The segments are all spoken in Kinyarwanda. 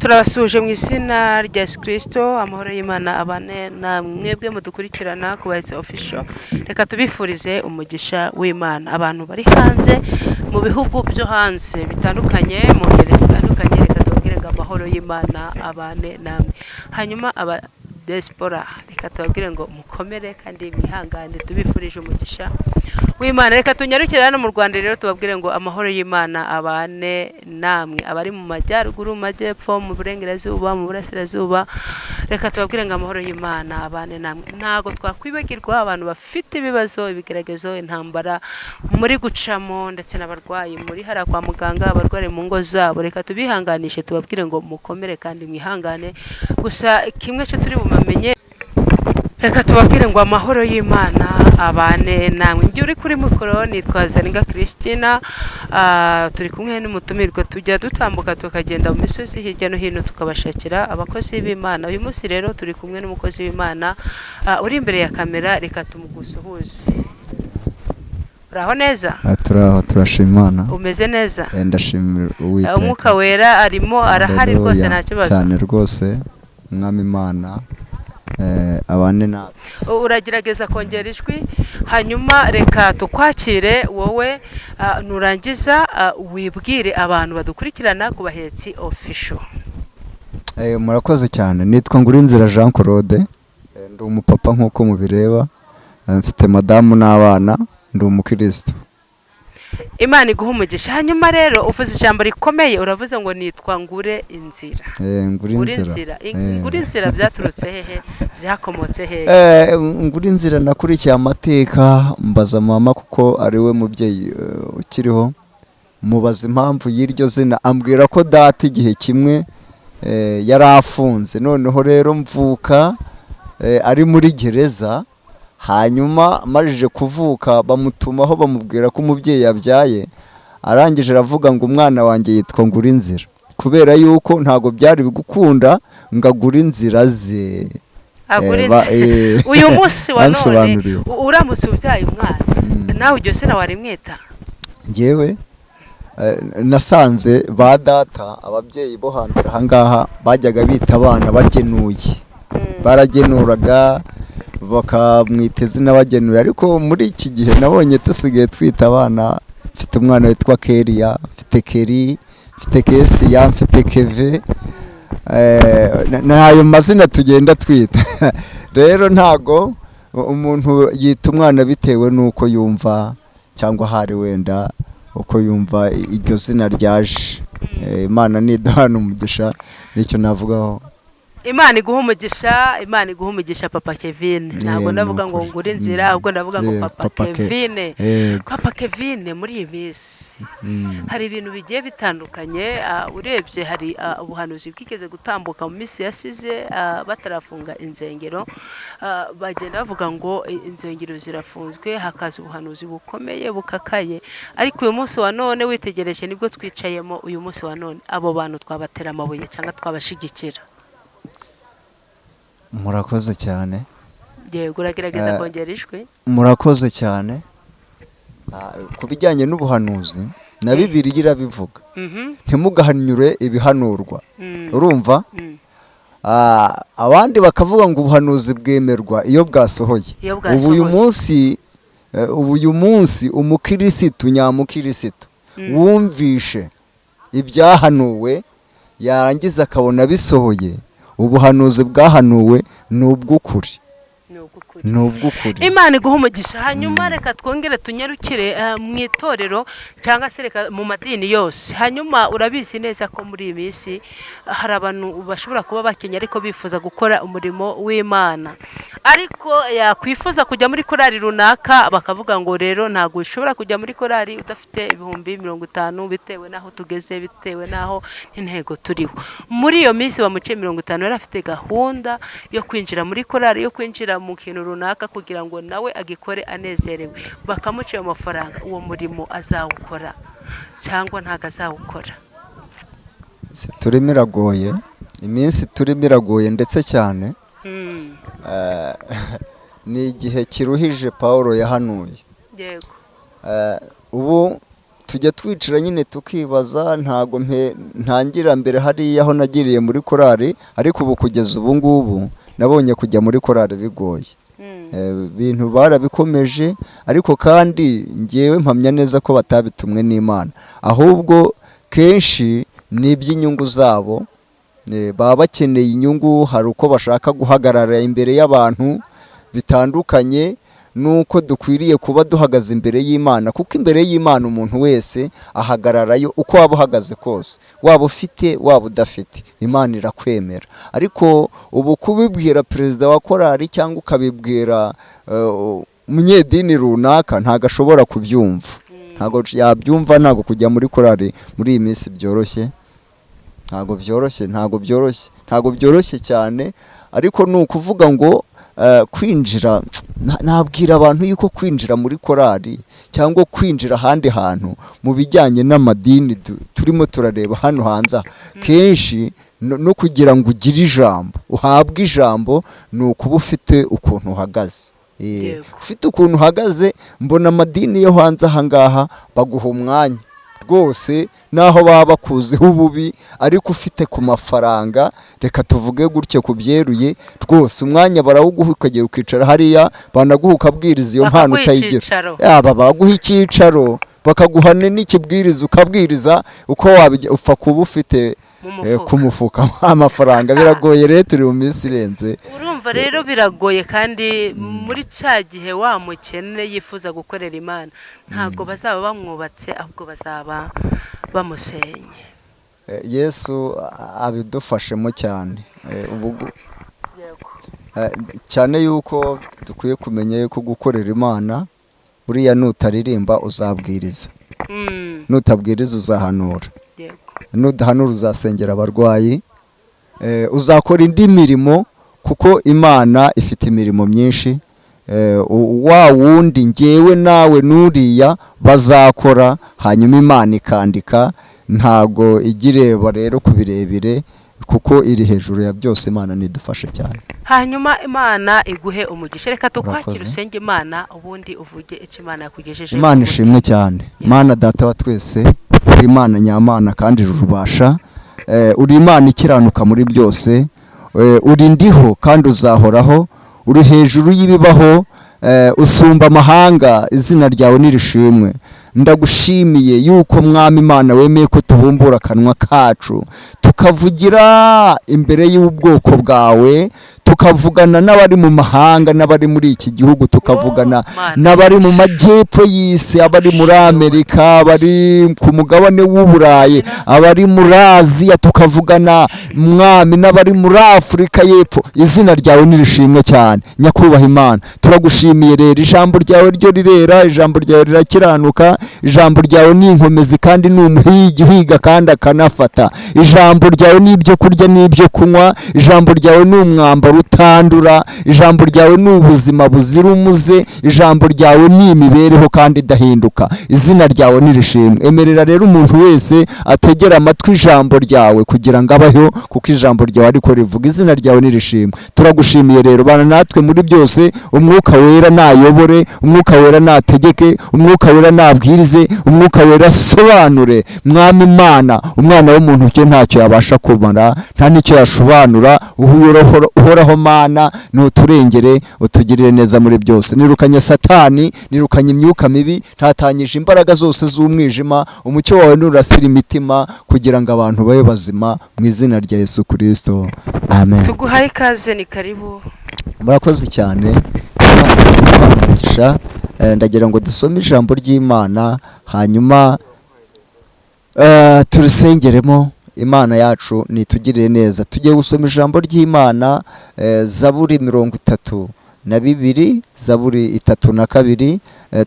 turabasuje mu izina rya Yesu Kristo, amahoro y'Imana abane na mwebwe mudukurikirana KUBAHETSI official. Reka tubifurize umugisha w'Imana abantu bari hanze mu bihugu byo hanze bitandukanye, mu ngeri zitandukanye. Reka tubabwire ngo amahoro y'Imana abane namwe. Hanyuma aba diaspora, reka tubabwire ngo mukomere kandi mwihangane, tubifurije umugisha w'Imana. Reka tunyarukire hano mu Rwanda rero tubabwire ngo amahoro y'Imana abane namwe, abari mu majyaruguru, mu majyepfo, mu burengerazuba, mu burasirazuba. Reka tubabwire ngo amahoro y'Imana abane namwe. Ntago twakwibagirwa abantu bafite ibibazo, ibigeragezo, intambara muri gucamo, ndetse n'abarwayi muri hara kwa muganga, abarware mu ngo zabo. Reka tubihanganishe, tubabwire ngo mukomere kandi mwihangane. Gusa kimwe cyo turi bumamenye, reka tubabwire ngo amahoro y'Imana abane namwe. Njye uri kuri mikoro nitwa Zaninga Christina, turi kumwe n'umutumirwa, tujya dutambuka tukagenda mu misozi hirya no hino tukabashakira abakozi b'Imana. Uyu munsi rero turi kumwe n'umukozi w'Imana uri imbere ya kamera. Reka tumugusuhuze. Uraho neza? Turaho, turashima Imana. Umeze neza? Ndashimira Uwiteka. Umwuka wera arimo arahari rwose, nta kibazo. Cyane rwose, Mwami Imana abane natwe. Uragerageza kongera ijwi, hanyuma reka tukwakire wowe nurangiza wibwire abantu badukurikirana KUBAHETSI official. Murakoze cyane. Nitwa Ngurinzira Jean Claude, ndi umupapa nk'uko mubireba, mfite madamu n'abana, ndi umukristo. Imana iguha umugisha. Hanyuma rero uvuze ijambo rikomeye, uravuze ngo nitwa Ngure Inzira. Ngure Inzira byaturutse hehe? Byakomotse hehe? Ngure Inzira nakurikiye amateka, mbaza mama kuko ari we mubyeyi ukiriho, mubaza impamvu y'iryo zina, ambwira ko data igihe kimwe yari afunze, noneho rero mvuka ari muri gereza. Hanyuma marije kuvuka bamutumaho, bamubwira ko umubyeyi yabyaye, arangije aravuga ngo umwana wanjye yitwa Ngure Inzira, kubera yuko ntago byari bigukunda ngo agure inzira ze. Uyu munsi wa none uramutse ubyaye umwana, nawe ujye se nawe arimwita? Ngewe nasanze ba data, ababyeyi bo hambere ahangaha bajyaga bita abana bagenuye, baragenuraga bakamwita izina bagenuye. Ariko muri iki gihe nabonye tusigaye twita abana, mfite umwana witwa Kera, mfite Keri, mfite Kesiya, mfite Keve, n'ayo mazina tugenda twita. Rero ntago umuntu yita umwana bitewe n'uko yumva, cyangwa hari wenda uko yumva iryo zina ryaje. Imana niduhana umugisha, nicyo navugaho. Imana iguha umugisha, Imana iguha umugisha Papa Kevin. Ntabwo ndavuga ngo Ngure Inzira, ahubwo ndavuga ngo Papa Kevin. Papa Kevin, muri iyi minsi hari ibintu bigiye bitandukanye. Urebye hari ubuhanuzi bwigeze gutambuka mu minsi yasize, batarafunga insengero, bagenda bavuga ngo insengero zirafunzwe, hakaza ubuhanuzi bukomeye bukakaye. Ariko uyu munsi wa none witegereje nibwo twicayemo, uyu munsi wa none abo bantu twabatera amabuye cyangwa twabashigikira? Murakoze cyane. Yego, uragerageza kongera ijwi. Murakoze cyane. Ku bijyanye n'ubuhanuzi na Bibiliya irabivuga, ntimugahanyure ibihanurwa. Urumva? Abandi bakavuga ngo ubuhanuzi bwemerwa iyo bwasohoye. Uyu munsi umukirisitu nyamukirisitu wumvishe ibyahanuwe, yarangiza akabona bisohoye, ubuhanuzi bwahanuwe n'ubw'ukuri. Imana iguha umugisha. Hanyuma reka twongere tunyarukire mu itorero cyangwa se reka mu madini yose. Hanyuma urabizi neza ko muri iyi minsi hari abantu bashobora kuba bakenya ariko bifuza gukora umurimo w'Imana, ariko yakwifuza kujya muri korali runaka, bakavuga ngo rero ntago ushobora kujya muri korali udafite ibihumbi 50 bitewe naho tugeze, bitewe naho intego turiho. Muri iyo minsi bamuce 50 yari afite gahunda yo kwinjira muri korali, yo kwinjira mu kintu runaka kugira ngo nawe agikore anezerewe. Bakamuciye amafaranga, uwo murimo azawukora cyangwa ntago azawukora? Turimo iragoye, iminsi turimo iragoye ndetse cyane. Ni igihe kiruhije Paulo yahanuye. Yego. Ubu tujya twicara nyine tukibaza, ntago ntangira mbere hariya aho nagiriye muri korari, ariko ubu kugeza ubu ngubu nabonye kujya muri korari bigoye. Ibintu barabikomeje, ariko kandi ngewe mpamya neza ko batabitumwe n'Imana, ahubwo kenshi ni iby'inyungu zabo. Baba bakeneye inyungu, hari uko bashaka guhagarara imbere y'abantu bitandukanye nuko dukwiriye kuba duhagaze imbere y'Imana, kuko imbere y'Imana umuntu wese ahagararayo uko waba uhagaze kose, waba ufite waba udafite, Imana irakwemera. Ariko ubu kubibwira perezida wa korari cyangwa ukabibwira umunyedini runaka ntago ashobora kubyumva, ntago yabyumva. Ntago kujya muri korari muri iyi minsi byoroshye, ntago byoroshye cyane. Ariko ni ukuvuga ngo kwinjira, nabwira abantu yuko kwinjira muri korari cyangwa kwinjira ahandi hantu mu bijyanye n'amadini turimo turareba hano hanze, kenshi no kugira ngo ugire ijambo, uhabwe ijambo, ni ukuba ufite ukuntu uhagaze. Ufite ukuntu uhagaze, mbona amadini yo hanze aha ngaha baguha umwanya rwose, naho baba bakuziho ububi, ariko ufite ku mafaranga, reka tuvuge gutyo kubyeruye, rwose umwanya barawuguha ukagera ukicara hariya, banaguha ukabwiriza iyo mpano utayigira. Yaba baguha icyicaro, bakaguhana n'ikibwiriza ukabwiriza, uko upfa kuba ufite ku mufuka amafaranga. Biragoye rero, turi mu minsi irenze. Urumva rero biragoye, kandi muri cya gihe wa mukene yifuza gukorera Imana, ntabwo bazaba bamwubatse, ahubwo bazaba bamusenye. Yesu abidufashemo cyane. Cyane yuko dukwiye kumenya yuko gukorera Imana, buriya nutaririmba uzabwiriza, nutabwiriza uzahanura, nudahanura uzasengera abarwayi, uzakora indi mirimo, kuko Imana ifite imirimo myinshi. Wa wundi ngewe nawe nuriya bazakora, hanyuma Imana ikandika, ntago igireba rero ku birebire, kuko iri hejuru ya byose. Imana nidufashe cyane. Hanyuma Imana iguhe umugisha. Reka tukwakira usenge Imana, ubundi uvuge icyo Imana yakugejeje. Imana ishimwe cyane. Imana data wa twese, uri Imana nyamana kandi rubasha, uri Imana ikiranuka muri byose, uri ndiho kandi uzahoraho, uri hejuru y'ibibaho, usumba amahanga, izina ryawe nirishimwe. Ndagushimiye yuko Mwami Imana wemeye ko tubumbura akanwa kacu tukavugira imbere y'ubwoko bwawe, tukavugana n'abari mu mahanga, n'abari muri iki gihugu, tukavugana n'abari mu majyepfo y'isi, abari muri Amerika, abari ku mugabane w'Uburayi, abari muri Aziya, tukavugana Mwami n'abari muri Afurika y'Epfo. Izina ryawe nirishimwe cyane, nyakubahwa Imana. Turagushimiye rero, ijambo ryawe ryo rirera, ijambo ryawe rirakiranuka, ijambo ryawe ni inkomezi kandi ni umuhigi uhiga kandi akanafata. Ijambo ryawe ni ibyo kurya n'ibyo kunywa, ijambo ryawe ni umwambaro utandura, ijambo ryawe ni ubuzima buzira umuze, ijambo ryawe ni imibereho kandi idahinduka. Izina ryawe nirishimwe. Emerera rero umuntu wese ategera amatwi ijambo ryawe kugira ngo abaho, kuko ijambo ryawe ariko rivuga. Izina ryawe nirishimwe. Turagushimiye rero, bana natwe muri byose. Umwuka wera nayobore, umwuka wera nategeke, umwuka wera nabwirize, umwuka wera asobanure. Mwami Imana, umwana w'umuntu cyo ntacyo yabasha kumara, nta nicyo yashobanura. Uhoraho Mana, nuturengere, utugirire neza muri byose. Nirukanye Satani, nirukanye imyuka mibi, ntatanyije imbaraga zose z'umwijima. Umucyo wawe nurasira imitima kugira ngo abantu babe bazima, mu izina rya Yesu Kristo, amen. Tuguhaye ikaze, ni karibu. Murakoze cyane. Ndagira ngo dusome ijambo ry'Imana, hanyuma turisengeremo. Imana yacu nitugirire neza. Tugiye gusoma ijambo ry'Imana, Zaburi 32, Zaburi 32.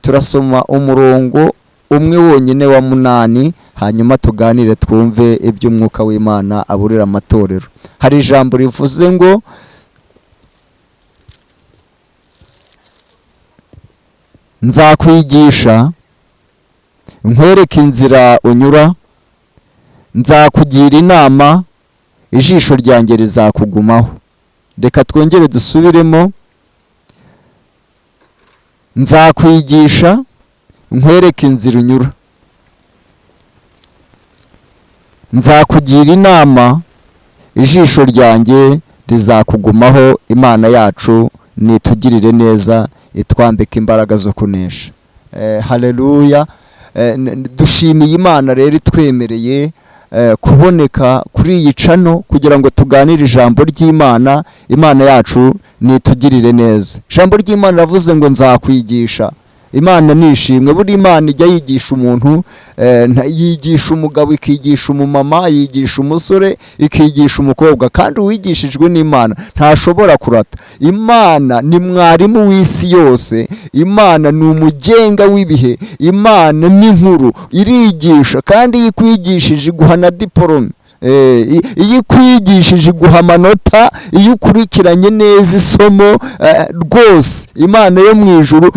Turasoma umurongo umwe wonyine wa 8, hanyuma tuganire twumve iby'umwuka w'Imana aburira amatorero. Hari ijambo rivuze ngo, nzakwigisha nkwereke inzira unyura, nzakugira inama, ijisho ryanjye rizakugumaho. Reka twongere dusubiremo. Nzakwigisha nkwereke inzira unyura, nzakugira inama, ijisho ryanjye rizakugumaho, Imana yacu nitugirire neza, itwambike imbaraga zo kunesha. Haleluya. Dushimiye Imana rero itwemereye kuboneka kuri iyi cano kugira ngo tuganire ijambo ry'Imana. Imana yacu nitugirire neza. Ijambo ry'Imana ravuze ngo nzakwigisha. Imana nishimwe. Buri Imana ijya yigisha umuntu, yigisha umugabo, ikigisha umumama, yigisha umusore, ikigisha umukobwa, kandi uwigishijwe n'Imana ntashobora kurata. Imana ni mwarimu w'isi yose, Imana ni umugenga w'ibihe, Imana ni nkuru, irigisha kandi iyo ikwigishije iguha na diporome. Iyo ikwigishije iguha amanota, iyo ukurikiranye neza isomo rwose Imana yo mu ijuru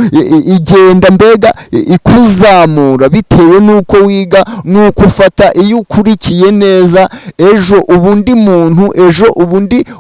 igenda mbega ikuzamura bitewe n'uko wiga n'uko ufata. Iyo ukurikiye neza, ejo ubundi muntu, ejo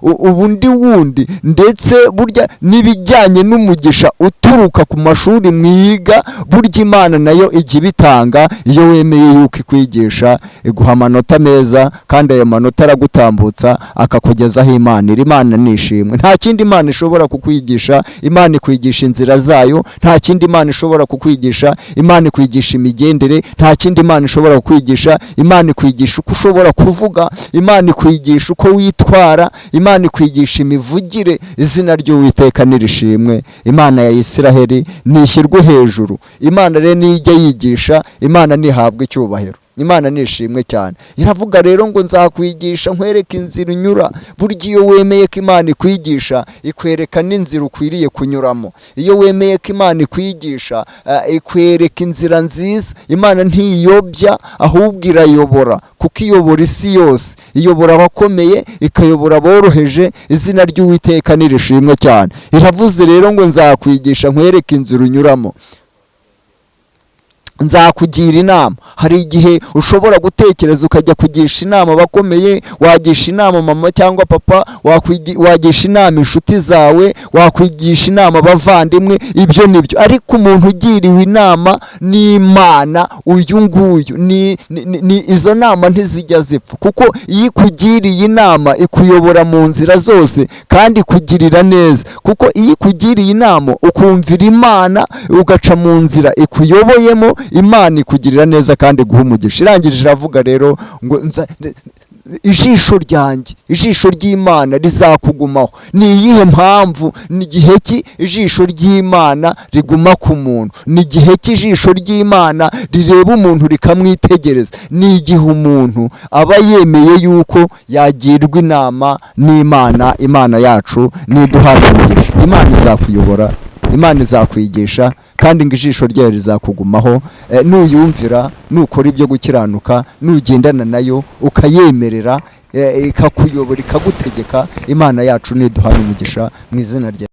ubundi wundi, ndetse burya n'ibijyanye n'umugisha uturuka ku mashuri mwiga, burya Imana nayo ijya ibitanga. Iyo wemeye yuko ikwigisha, iguha amanota meza, kandi ayo manota aragutambutsa akakugezaho Imana iri. Imana nishimwe. Nta kindi Imana ishobora kukwigisha. Imana ikwigisha inzira zayo. Nta kindi Imana ishobora kukwigisha. Imana ikwigisha imigendere. Nta kindi Imana ishobora kukwigisha. Imana ikwigisha uko ushobora kuvuga. Imana ikwigisha uko witwara. Imana ikwigisha imivugire. Izina ry'Uwiteka nirishimwe. Imana ya Isiraheli nishyirwe hejuru. Imana rero nijya yigisha, Imana nihabwe icyubahiro. Imana nishimwe cyane. Iravuga rero ngo nzakwigisha nkwereke inzira unyura. Burya iyo wemeye ko Imana ikwigisha, ikwereka n'inzira ukwiriye kunyuramo. Iyo wemeye ko Imana ikwigisha, ikwereka inzira nziza. Imana ntiyobya, ahubwo irayobora, kuko iyobora isi yose. Iyobora abakomeye, ikayobora aboroheje. Izina ry'Uwiteka nirishimwe cyane. Iravuze rero ngo nzakwigisha nkwereke inzira unyuramo, nzakugira inama. Hari igihe ushobora gutekereza ukajya kugisha inama abakomeye, wagisha inama mama cyangwa papa, wagisha inama inshuti zawe, wakwigisha inama abavandimwe, ibyo nibyo. Ariko umuntu ugiriwe inama n'Imana, uyu nguyu ni izo nama ntizijya zipfa, kuko iyo ikugiriye inama ikuyobora mu nzira zose kandi ikugirira neza. Kuko iyo ikugiriye inama ukumvira Imana, ugaca mu nzira ikuyoboyemo, Imana ikugirira neza kandi guha umugisha. Irangije iravuga rero ngo ijisho ryanjye, ijisho ry'Imana rizakugumaho. Ni iyihe mpamvu? Ni igihe ki ijisho ry'Imana riguma ku muntu? Ni igihe ki ijisho ry'Imana rireba umuntu rikamwitegereza? Ni igihe umuntu aba yemeye yuko yagirwa inama n'Imana. Imana yacu niduhabwe umugisha. Imana izakuyobora, Imana izakwigisha, kandi ngo ijisho ryayo rizakugumaho. Nuyumvira, nukora ibyo gukiranuka, nugendana nayo ukayemerera, ikakuyobora, ikagutegeka. Imana yacu niduhabwe umugisha mu izina rya